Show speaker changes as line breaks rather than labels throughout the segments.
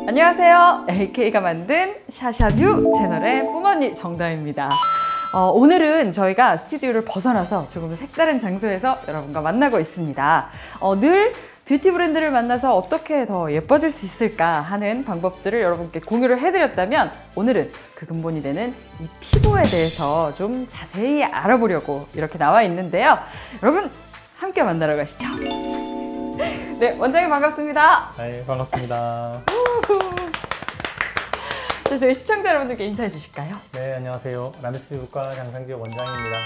안녕하세요. AK가 만든 샤샤뷰 채널의 뿜언니 정다입니다. 오늘은 저희가 스튜디오를 벗어나서 조금 색다른 장소에서 여러분과 만나고 있습니다. 늘 뷰티 브랜드를 만나서 어떻게 더 예뻐질 수 있을까 하는 방법들을 여러분께 공유를 해드렸다면, 오늘은 그 근본이 되는 이 피부에 대해서 좀 자세히 알아보려고 이렇게 나와 있는데요. 여러분 함께 만나러 가시죠. 네, 원장님 반갑습니다.
네, 반갑습니다.
자, 저희 시청자 여러분들께 인사해 주실까요?
네, 안녕하세요. 라미스 피부과 장상규 원장입니다.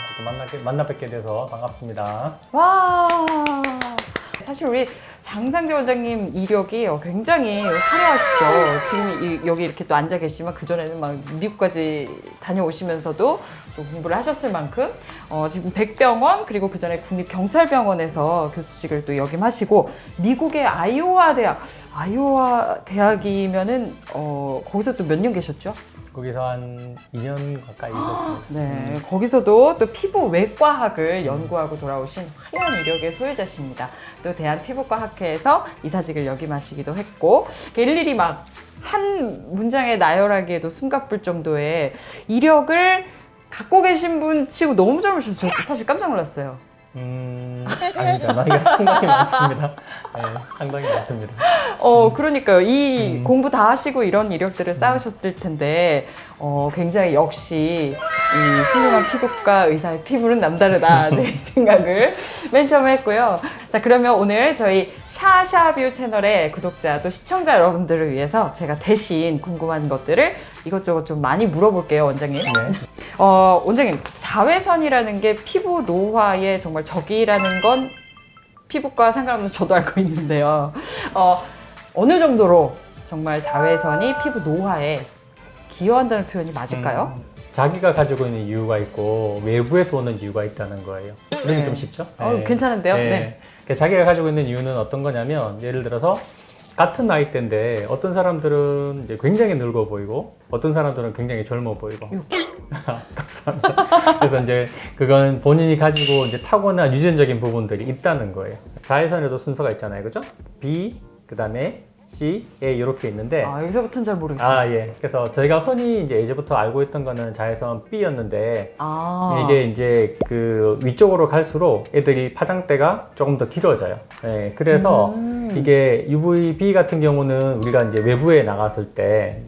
이렇게 만나 뵙게 돼서 반갑습니다.
와, 사실 우리 장상재 원장님 이력이 굉장히 화려하시죠. 지금 여기 이렇게 또 앉아 계시면 그전에는 막 미국까지 다녀오시면서도 또 공부를 하셨을 만큼 지금 백병원 그리고 그전에 국립경찰병원에서 교수직을 또 역임하시고, 미국의 아이오와 대학이면은 거기서 또 몇 년 계셨죠?
거기서 한 2년 가까이 있었습니다.
네, 거기서도 또 피부 외과학을 연구하고 돌아오신 화려한 이력의 소유자십니다. 또 대한피부과학회에서 이사직을 역임하시기도 했고, 일일이 막 한 문장에 나열하기에도 숨가쁠 정도의 이력을 갖고 계신 분 치고 너무 젊으셔서 저 사실 깜짝 놀랐어요.
아닙니다. 나이가 상당히 많습니다. 네, 상당히 많습니다.
그러니까요. 이 공부 다 하시고 이런 이력들을 쌓으셨을 텐데, 굉장히 역시 이 훌륭한 피부과 의사의 피부는 남다르다, 제 생각을 맨 처음에 했고요. 자, 그러면 오늘 저희 샤샤뷰 채널의 구독자 또 시청자 여러분들을 위해서 제가 대신 궁금한 것들을 이것저것 좀 많이 물어볼게요, 원장님.
네.
원장님, 자외선이라는 게 피부 노화의 정말 적이라는 건 피부과 상관없는 저도 알고 있는데요. 어느 정도로 정말 자외선이 피부 노화에 기여한다는 표현이 맞을까요?
자기가 가지고 있는 이유가 있고 외부에서 오는 이유가 있다는 거예요. 이런 게 좀 쉽죠?
괜찮은데요?
네.
네.
그러니까 자기가 가지고 있는 이유는 어떤 거냐면, 예를 들어서 같은 나이대인데 어떤 사람들은 이제 굉장히 늙어 보이고 어떤 사람들은 굉장히 젊어 보이고. 감사합니다. 그래서 이제 그건 본인이 가지고 이제 타고난 유전적인 부분들이 있다는 거예요. 자외선에도 순서가 있잖아요, 그죠? B, 그 다음에 C, A 이렇게 있는데.
여기서부터는 잘 모르겠어요.
예. 그래서 저희가 흔히 이제 예전부터 알고 있던 거는 자외선 B였는데, 이게 이제 그 위쪽으로 갈수록 애들이 파장대가 조금 더 길어져요. 예. 그래서 이게 UVB 같은 경우는 우리가 이제 외부에 나갔을 때,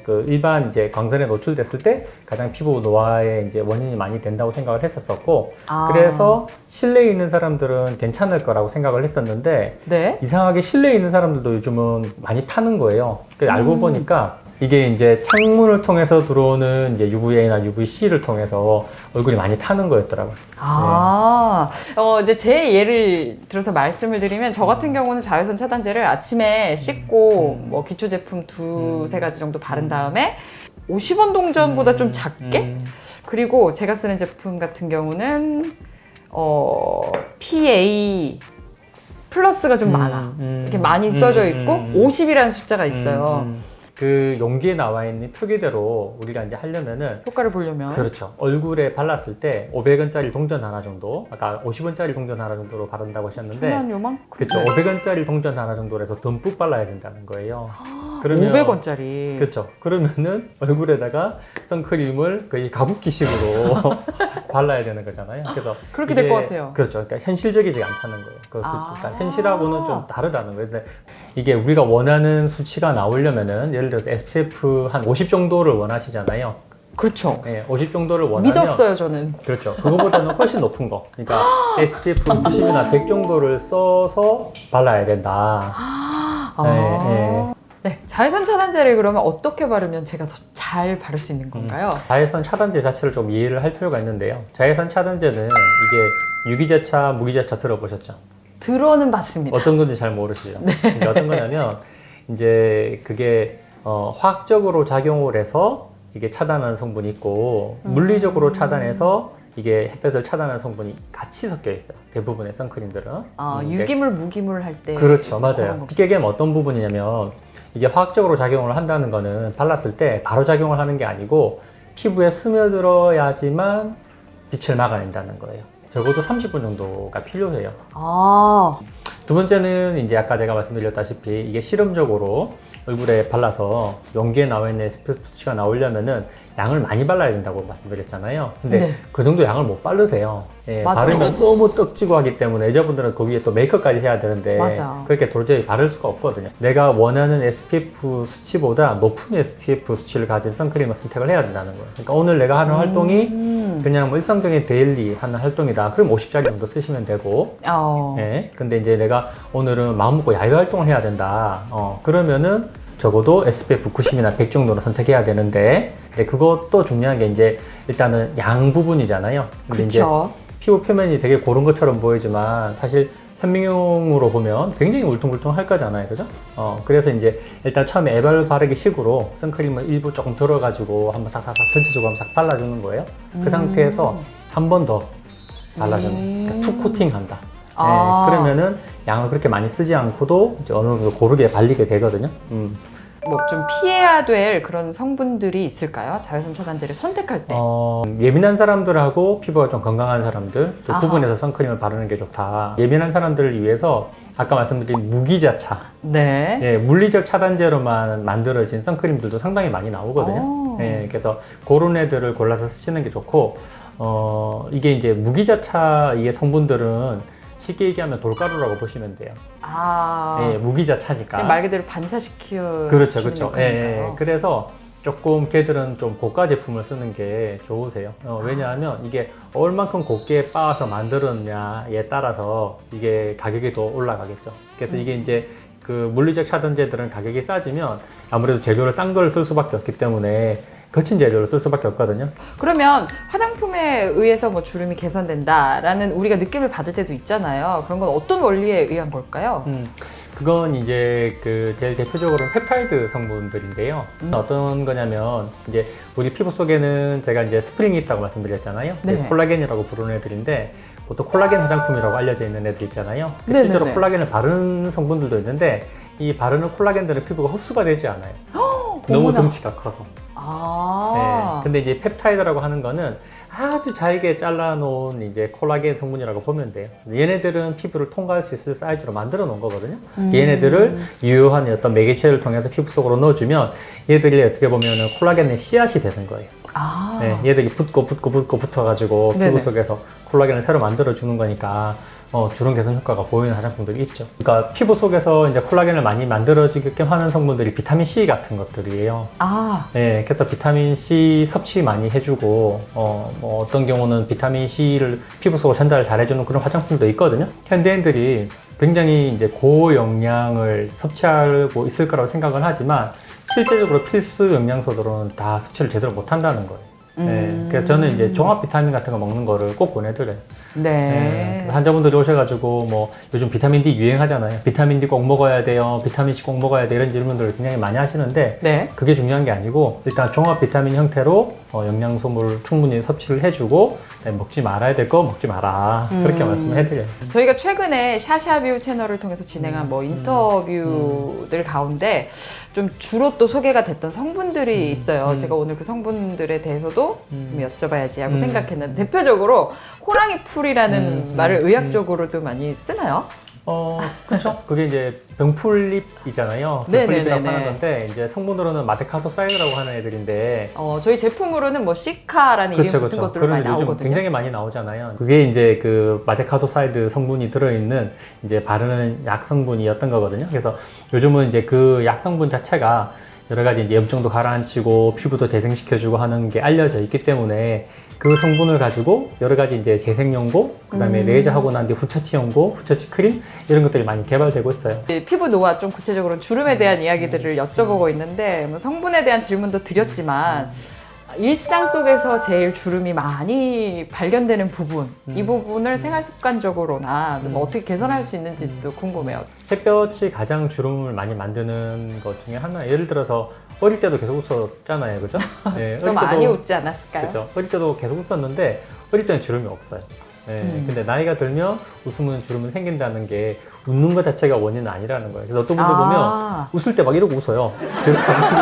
그 일반 이제 광선에 노출됐을 때 가장 피부 노화의 이제 원인이 많이 된다고 생각을 했었었고, 그래서 실내에 있는 사람들은 괜찮을 거라고 생각을 했었는데,
네?
이상하게 실내에 있는 사람들도 요즘은 많이 타는 거예요. 그래서 알고 보니까 이게 이제 창문을 통해서 들어오는 이제 UVA나 UVC를 통해서 얼굴이 많이 타는 거였더라고요.
이제 제 예를 들어서 말씀을 드리면, 저 같은 경우는 자외선 차단제를 아침에 씻고 뭐 기초 제품 두세 가지 정도 바른 다음에 50원 동전보다 좀 작게, 그리고 제가 쓰는 제품 같은 경우는 PA 플러스가 좀 많아. 이렇게 많이 써져 있고 50이라는 숫자가 있어요.
그 용기에 나와 있는 표기대로 우리가 이제 하려면은,
효과를 보려면,
그렇죠. 얼굴에 발랐을 때 500원짜리 동전 하나 정도, 아까 50원짜리 동전 하나 정도로 바른다고 하셨는데,
한 요만큼?
그렇죠. 500원짜리 동전 하나 정도로 해서 듬뿍 발라야 된다는 거예요. 그러면
500원짜리.
그렇죠. 그러면은 얼굴에다가 선크림을 거의 가부키식으로 발라야 되는 거잖아요. 그래서
그렇게 될 것 같아요.
그렇죠. 그러니까 현실적이지 않다는 거예요. 그 수치. 그러니까 현실하고는 좀 다르다는 거예요. 근데 이게 우리가 원하는 수치가 나오려면은, 예를 들어서 SPF 한 50 정도를 원하시잖아요.
그렇죠.
네, 50 정도를 원하면
믿었어요, 저는.
그렇죠. 그거보다는 훨씬 높은 거. 그러니까 SPF 90이나 100 정도를 써서 발라야 된다.
네, 자외선 차단제를 그러면 어떻게 바르면 제가 더 잘 바를 수 있는 건가요?
자외선 차단제 자체를 좀 이해를 할 필요가 있는데요. 자외선 차단제는 이게 유기자차, 무기자차 들어보셨죠?
들어는 봤습니다.
어떤 건지 잘 모르시죠? 네. 어떤 거냐면, 이제 그게 화학적으로 작용을 해서 이게 차단하는 성분이 있고, 물리적으로 차단해서 이게 햇볕을 차단하는 성분이 같이 섞여 있어요. 대부분의 선크림들은.
유기물, 무기물 할 때.
그렇죠. 맞아요. 쉽게 얘기하면 어떤 부분이냐면, 이게 화학적으로 작용을 한다는 거는 발랐을 때 바로 작용을 하는 게 아니고 피부에 스며들어야지만 빛을 막아낸다는 거예요. 적어도 30분 정도가 필요해요. 두 번째는 이제 아까 제가 말씀드렸다시피 이게 실험적으로 얼굴에 발라서 용기에 나와 있는 SPF 수치가 나오려면은 양을 많이 발라야 된다고 말씀드렸잖아요. 근데
네.
그 정도 양을 못 바르세요. 예,
맞아.
바르면 너무 떡지고 하기 때문에 여자분들은 그 위에 또 메이크업까지 해야 되는데
맞아.
그렇게 도저히 바를 수가 없거든요. 내가 원하는 SPF 수치보다 높은 SPF 수치를 가진 선크림을 선택을 해야 된다는 거예요. 그러니까 오늘 내가 하는 활동이 그냥 뭐 일상적인 데일리 하는 활동이다. 그럼 50짜리 정도 쓰시면 되고 예, 근데 이제 내가 오늘은 마음먹고 야외 활동을 해야 된다. 그러면은 적어도 SPF 90이나 100 정도는 선택해야 되는데, 근데 그것도 중요한 게 이제 일단은 양 부분이잖아요. 근데 이제
그렇죠.
피부 표면이 되게 고른 것처럼 보이지만 사실 현미용으로 보면 굉장히 울퉁불퉁할 거잖아요, 그죠? 그래서 이제 일단 처음에 애발 바르기 식으로 선크림을 일부 조금 덜어가지고 한번 싹싹싹 전체적으로 한번 싹 발라주는 거예요. 그 상태에서 한 번 더 발라주는, 그러니까 투 코팅한다. 네, 그러면은 양을 그렇게 많이 쓰지 않고도 이제 어느 정도 고르게 발리게 되거든요.
뭐 좀 피해야 될 그런 성분들이 있을까요? 자외선 차단제를 선택할 때.
예민한 사람들하고 피부가 좀 건강한 사람들 좀
아하.
구분해서 선크림을 바르는 게 좋다. 예민한 사람들을 위해서 아까 말씀드린 무기자차,
네.
예, 물리적 차단제로만 만들어진 선크림들도 상당히 많이 나오거든요. 예, 그래서 그런 애들을 골라서 쓰시는 게 좋고, 이게 이제 무기자차 이게 성분들은 쉽게 얘기하면 돌가루라고 보시면 돼요. 예, 무기자차니까.
말 그대로 반사시켜.
그렇죠, 그렇죠. 예,
예.
그래서 조금 걔들은 좀 고가 제품을 쓰는 게 좋으세요. 왜냐하면 이게 얼만큼 곱게 빻아서 만들었냐에 따라서 이게 가격이 더 올라가겠죠. 그래서 이게 이제 그 물리적 차단제들은 가격이 싸지면 아무래도 재료를 싼 걸 쓸 수밖에 없기 때문에 거친 재료를 쓸 수밖에 없거든요.
그러면 화장품에 의해서 뭐 주름이 개선된다라는 우리가 느낌을 받을 때도 있잖아요. 그런 건 어떤 원리에 의한 걸까요?
그건 이제 그 제일 대표적으로는 펩타이드 성분들인데요. 어떤 거냐면 이제 우리 피부 속에는 제가 이제 스프링이 있다고 말씀드렸잖아요.
네.
콜라겐이라고 부르는 애들인데 보통 콜라겐 화장품이라고 알려져 있는 애들 있잖아요.
네네네.
실제로 콜라겐을 바르는 성분들도 있는데 이 바르는 콜라겐들은 피부가 흡수가 되지 않아요. 너무
어머나.
덩치가 커서. 네. 근데 이제 펩타이드라고 하는 거는 아주 잘게 잘라놓은 이제 콜라겐 성분이라고 보면 돼요. 얘네들은 피부를 통과할 수 있을 사이즈로 만들어 놓은 거거든요. 얘네들을 유효한 어떤 매개체를 통해서 피부 속으로 넣어주면 얘들이 어떻게 보면은 콜라겐의 씨앗이 되는 거예요. 네, 얘들이 붙어가지고
네네.
피부 속에서 콜라겐을 새로 만들어 주는 거니까 주름 개선 효과가 보이는 화장품들이 있죠. 그러니까 피부 속에서 이제 콜라겐을 많이 만들어지게 하는 성분들이 비타민 C 같은 것들이에요. 네, 그래서 비타민 C 섭취 많이 해주고, 뭐 어떤 경우는 비타민 C를 피부 속으로 전달을 잘해주는 그런 화장품도 있거든요. 현대인들이 굉장히 이제 고영양을 섭취하고 있을 거라고 생각을 하지만 실제적으로 필수 영양소들은 다 섭취를 제대로 못 한다는 거예요. 네, 그래서 저는 이제 종합 비타민 같은 거 먹는 거를 꼭 보내드려요. 네. 환자분들이 오셔가지고 뭐 요즘 비타민 D 유행하잖아요. 비타민 D 꼭 먹어야 돼요. 비타민 C 꼭 먹어야 돼. 이런 질문들을 굉장히 많이 하시는데
네.
그게 중요한 게 아니고 일단 종합 비타민 형태로 영양소물 충분히 섭취를 해주고 먹지 말아야 될 거 먹지 마라. 그렇게 말씀해드려요.
저희가 최근에 샤샤뷰 채널을 통해서 진행한 뭐 인터뷰들 가운데 좀 주로 또 소개가 됐던 성분들이 있어요. 제가 오늘 그 성분들에 대해서도 좀 여쭤봐야지 하고 생각했는데 대표적으로 호랑이 풀이라는 말을 의학적으로도 많이 쓰나요?
그렇죠. 그게 이제 병풀잎이잖아요. 병풀잎이라고 하는 건데 이제 성분으로는 마데카소사이드라고 하는 애들인데
저희 제품으로는 뭐 시카라는 이름 같은 것들로 많이
요즘
나오거든요.
굉장히 많이 나오잖아요. 그게 이제 그 마데카소사이드 성분이 들어있는 이제 바르는 약 성분이었던 거거든요. 그래서 요즘은 이제 그 약 성분 자체가 여러 가지 이제 염증도 가라앉히고 피부도 재생시켜주고 하는 게 알려져 있기 때문에 그 성분을 가지고 여러 가지 이제 재생연고, 그 다음에 레이저 하고 난 뒤 후처치 연고, 후처치 크림 이런 것들이 많이 개발되고 있어요.
피부 노화 좀 구체적으로 주름에 대한 이야기들을 여쭤보고 있는데 뭐 성분에 대한 질문도 드렸지만 일상 속에서 제일 주름이 많이 발견되는 부분, 이 부분을 생활 습관적으로나 뭐 어떻게 개선할 수 있는지도 궁금해요.
햇볕이 가장 주름을 많이 만드는 것 중에 하나. 예를 들어서 어릴 때도 계속 웃었잖아요, 그죠? 네,
좀 많이 웃지 않았을까요?
그렇죠. 어릴 때도 계속 웃었는데 어릴 때는 주름이 없어요. 네, 근데 나이가 들면 웃으면 주름이 생긴다는 게 웃는 것 자체가 원인은 아니라는 거예요. 그래서 어떤 분들 보면
아,
웃을 때 막 이러고 웃어요. 저렇게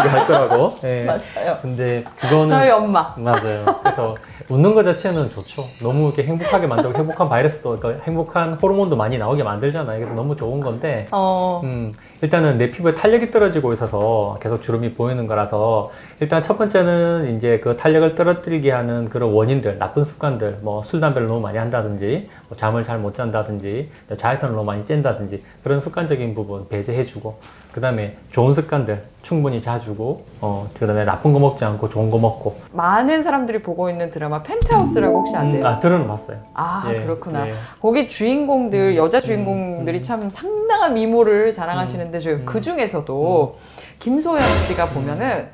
할 거라고. 예.
맞아요.
근데 그거는
저희 엄마.
맞아요. 그래서 웃는 것 자체는 좋죠. 너무 이렇게 행복하게 만들고 행복한 바이러스도 그러니까 행복한 호르몬도 많이 나오게 만들잖아요. 그래서 너무 좋은 건데 일단은 내 피부에 탄력이 떨어지고 있어서 계속 주름이 보이는 거라서 일단 첫 번째는 이제 그 탄력을 떨어뜨리게 하는 그런 원인들, 나쁜 습관들, 뭐 술, 담배를 너무 많이 한다든지, 뭐 잠을 잘 못 잔다든지, 자외선을 너무 많이 쬐다든지 그런 습관적인 부분 배제해주고, 그 다음에 좋은 습관들 충분히 자주고, 그 다음에 나쁜 거 먹지 않고 좋은 거 먹고.
많은 사람들이 보고 있는 드라마 펜트하우스라고 혹시 아세요?
들어는 봤어요.
아,
예,
그렇구나.
예.
거기 주인공들, 여자 주인공들이 참 상당한 미모를 자랑하시는데 저희 그 중에서도 김소연 씨가 보면은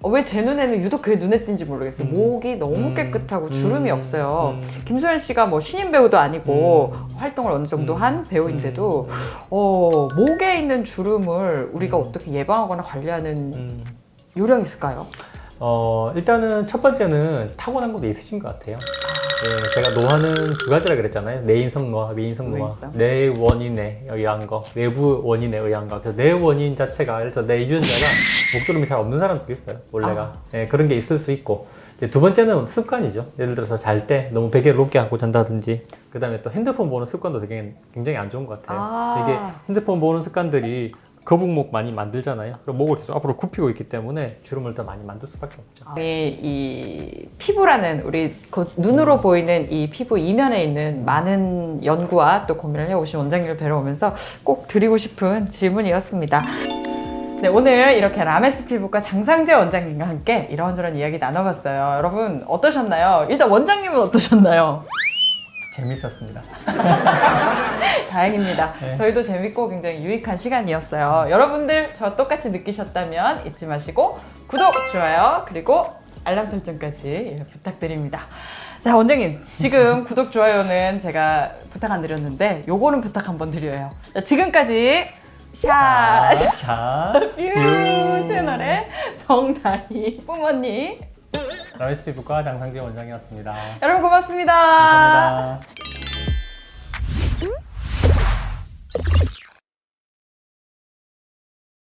왜 제 눈에는 유독 그게 눈에 띈지 모르겠어요. 목이 너무 깨끗하고 주름이 없어요. 김소연 씨가 뭐 신인 배우도 아니고 활동을 어느 정도 한 배우인데도 목에 있는 주름을 우리가 어떻게 예방하거나 관리하는 요령이 있을까요?
일단은 첫 번째는 타고난 것도 있으신 것 같아요. 예, 제가 노화는 두 가지라 그랬잖아요. 내인성 노화, 외인성 노화. 내 원인에 의한 거, 외부 원인에 의한 거. 그래서 내 원인 자체가, 그래서 내 유전자가 목주름이 잘 없는 사람도 있어요. 원래가. 예, 그런 게 있을 수 있고. 이제 두 번째는 습관이죠. 예를 들어서 잘 때 너무 베개를 높게 하고 잔다든지. 그 다음에 또 핸드폰 보는 습관도 되게 굉장히 안 좋은 것 같아요. 이게 핸드폰 보는 습관들이 거북목 많이 만들잖아요. 그럼 목을 계속 앞으로 굽히고 있기 때문에 주름을 더 많이 만들 수밖에 없죠.
이 피부라는 우리 그 눈으로 보이는 이 피부 이면에 있는 많은 연구와 또 고민을 해오신 원장님을 뵈러 오면서 꼭 드리고 싶은 질문이었습니다. 네, 오늘 이렇게 라메스 피부과 장상재 원장님과 함께 이런저런 이야기 나눠봤어요. 여러분 어떠셨나요? 일단 원장님은 어떠셨나요?
재밌었습니다.
다행입니다.
네.
저희도 재밌고 굉장히 유익한 시간이었어요. 여러분들 저 똑같이 느끼셨다면 잊지 마시고 구독, 좋아요, 그리고 알람 설정까지 부탁드립니다. 자, 원장님, 지금 구독, 좋아요는 제가 부탁 안 드렸는데 요거는 부탁 한번 드려요. 자, 지금까지 샤뷰 채널의 정다희 부모님,
라메스 피부과 장상재 원장이었습니다.
여러분 고맙습니다.
감사합니다.